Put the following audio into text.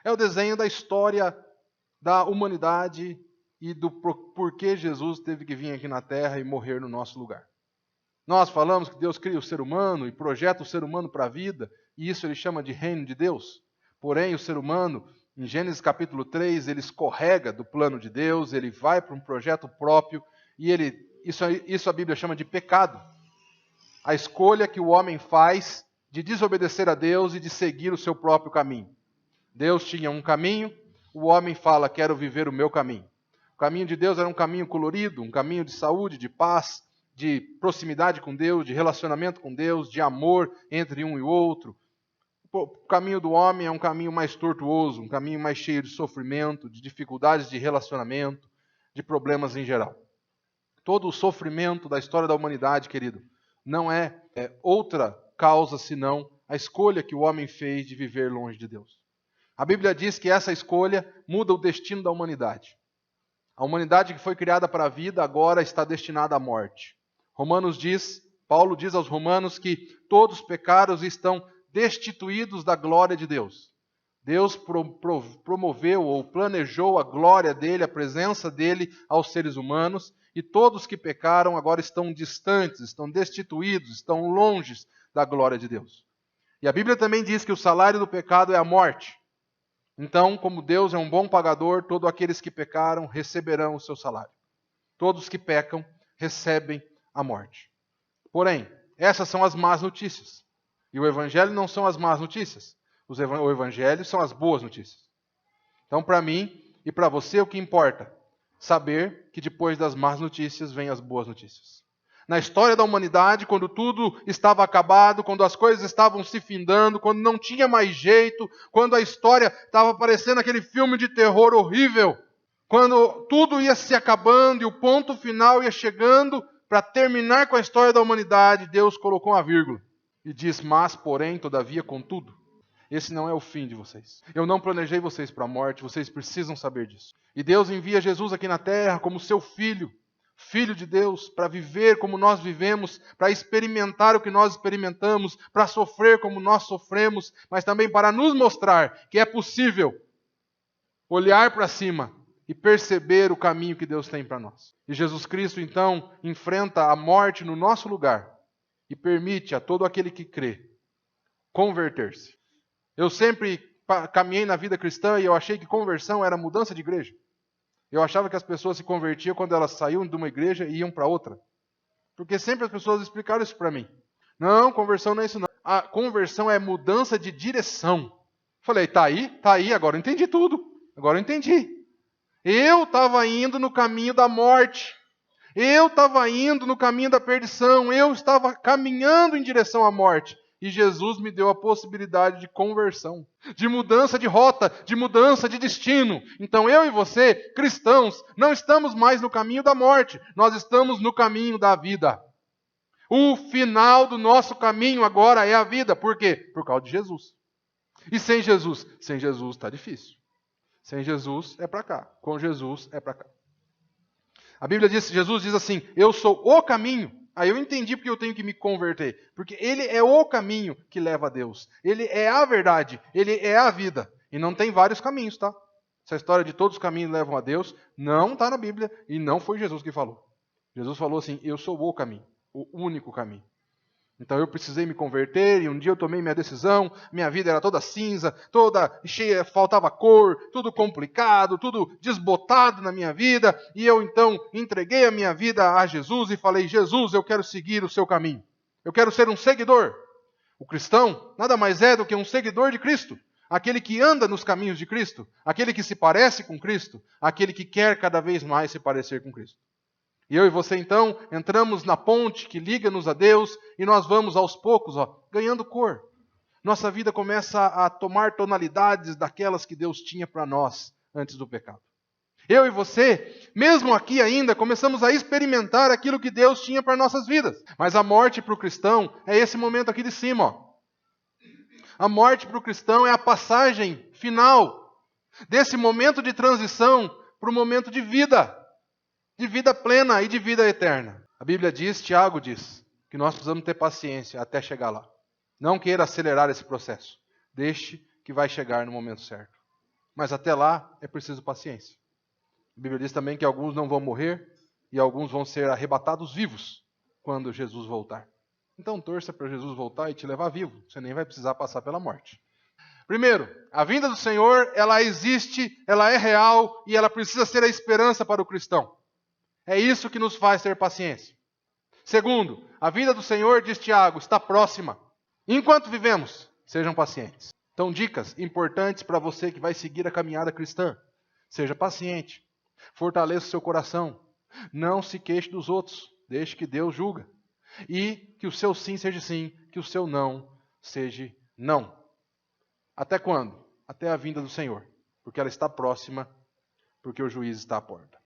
É o desenho da história da humanidade e do porquê Jesus teve que vir aqui na Terra e morrer no nosso lugar. Nós falamos que Deus cria o ser humano e projeta o ser humano para a vida, e isso ele chama de reino de Deus. Porém, o ser humano, em Gênesis capítulo 3, ele escorrega do plano de Deus, ele vai para um projeto próprio, e isso a Bíblia chama de pecado. A escolha que o homem faz de desobedecer a Deus e de seguir o seu próprio caminho. Deus tinha um caminho, o homem fala, quero viver o meu caminho. O caminho de Deus era um caminho colorido, um caminho de saúde, de paz, de proximidade com Deus, de relacionamento com Deus, de amor entre um e outro. O caminho do homem é um caminho mais tortuoso, um caminho mais cheio de sofrimento, de dificuldades de relacionamento, de problemas em geral. Todo o sofrimento da história da humanidade, querido, não é outra causa senão a escolha que o homem fez de viver longe de Deus. A Bíblia diz que essa escolha muda o destino da humanidade. A humanidade que foi criada para a vida agora está destinada à morte. Paulo diz aos Romanos que todos pecaram e estão destituídos da glória de Deus. Deus promoveu ou planejou a glória dele, a presença dele aos seres humanos, e todos que pecaram agora estão distantes, estão destituídos, estão longe da glória de Deus. E a Bíblia também diz que o salário do pecado é a morte. Então, como Deus é um bom pagador, todos aqueles que pecaram receberão o seu salário. Todos que pecam recebem a morte. Porém, essas são as más notícias. E o Evangelho não são as más notícias. O Evangelho são as boas notícias. Então, para mim e para você, o que importa? Saber que depois das más notícias vêm as boas notícias. Na história da humanidade, quando tudo estava acabado, quando as coisas estavam se findando, quando não tinha mais jeito, quando a história estava parecendo aquele filme de terror horrível, quando tudo ia se acabando e o ponto final ia chegando para terminar com a história da humanidade, Deus colocou uma vírgula e diz, mas, porém, todavia, contudo, esse não é o fim de vocês. Eu não planejei vocês para a morte, vocês precisam saber disso. E Deus envia Jesus aqui na terra como seu filho, Filho de Deus, para viver como nós vivemos, para experimentar o que nós experimentamos, para sofrer como nós sofremos, mas também para nos mostrar que é possível olhar para cima e perceber o caminho que Deus tem para nós. E Jesus Cristo, então, enfrenta a morte no nosso lugar e permite a todo aquele que crê converter-se. Eu sempre caminhei na vida cristã e eu achei que conversão era mudança de igreja. Eu achava que as pessoas se convertiam quando elas saíam de uma igreja e iam para outra. Porque sempre as pessoas explicaram isso para mim. Não, conversão não é isso não. A conversão é mudança de direção. Falei, tá aí, agora eu entendi tudo. Agora eu entendi. Eu estava indo no caminho da morte. Eu estava indo no caminho da perdição. Eu estava caminhando em direção à morte. E Jesus me deu a possibilidade de conversão, de mudança de rota, de mudança de destino. Então eu e você, cristãos, não estamos mais no caminho da morte, nós estamos no caminho da vida. O final do nosso caminho agora é a vida. Por quê? Por causa de Jesus. E sem Jesus? Sem Jesus está difícil. Sem Jesus é para cá, com Jesus é para cá. A Bíblia diz, Jesus diz assim, eu sou o caminho. Aí eu entendi porque eu tenho que me converter. Porque Ele é o caminho que leva a Deus. Ele é a verdade. Ele é a vida. E não tem vários caminhos, tá? Essa história de todos os caminhos levam a Deus não está na Bíblia e não foi Jesus que falou. Jesus falou assim, eu sou o caminho, o único caminho. Então eu precisei me converter e um dia eu tomei minha decisão, minha vida era toda cinza, toda cheia, faltava cor, tudo complicado, tudo desbotado na minha vida. E eu então entreguei a minha vida a Jesus e falei, Jesus, eu quero seguir o seu caminho. Eu quero ser um seguidor. O cristão nada mais é do que um seguidor de Cristo. Aquele que anda nos caminhos de Cristo, aquele que se parece com Cristo, aquele que quer cada vez mais se parecer com Cristo. E eu e você, então, entramos na ponte que liga-nos a Deus e nós vamos aos poucos, ganhando cor. Nossa vida começa a tomar tonalidades daquelas que Deus tinha para nós antes do pecado. Eu e você, mesmo aqui ainda, começamos a experimentar aquilo que Deus tinha para nossas vidas. Mas a morte para o cristão é esse momento aqui de cima. A morte para o cristão é a passagem final desse momento de transição para o momento de vida plena e de vida eterna. A Bíblia diz, Tiago diz, que nós precisamos ter paciência até chegar lá. Não queira acelerar esse processo. Deixe que vai chegar no momento certo. Mas até lá é preciso paciência. A Bíblia diz também que alguns não vão morrer e alguns vão ser arrebatados vivos quando Jesus voltar. Então torça para Jesus voltar e te levar vivo. Você nem vai precisar passar pela morte. Primeiro, a vinda do Senhor, ela existe, ela é real e ela precisa ser a esperança para o cristão. É isso que nos faz ter paciência. Segundo, a vinda do Senhor, diz Tiago, está próxima. Enquanto vivemos, sejam pacientes. Então, dicas importantes para você que vai seguir a caminhada cristã. Seja paciente. Fortaleça o seu coração. Não se queixe dos outros. Deixe que Deus julga. E que o seu sim seja sim, que o seu não seja não. Até quando? Até a vinda do Senhor. Porque ela está próxima, porque o juiz está à porta.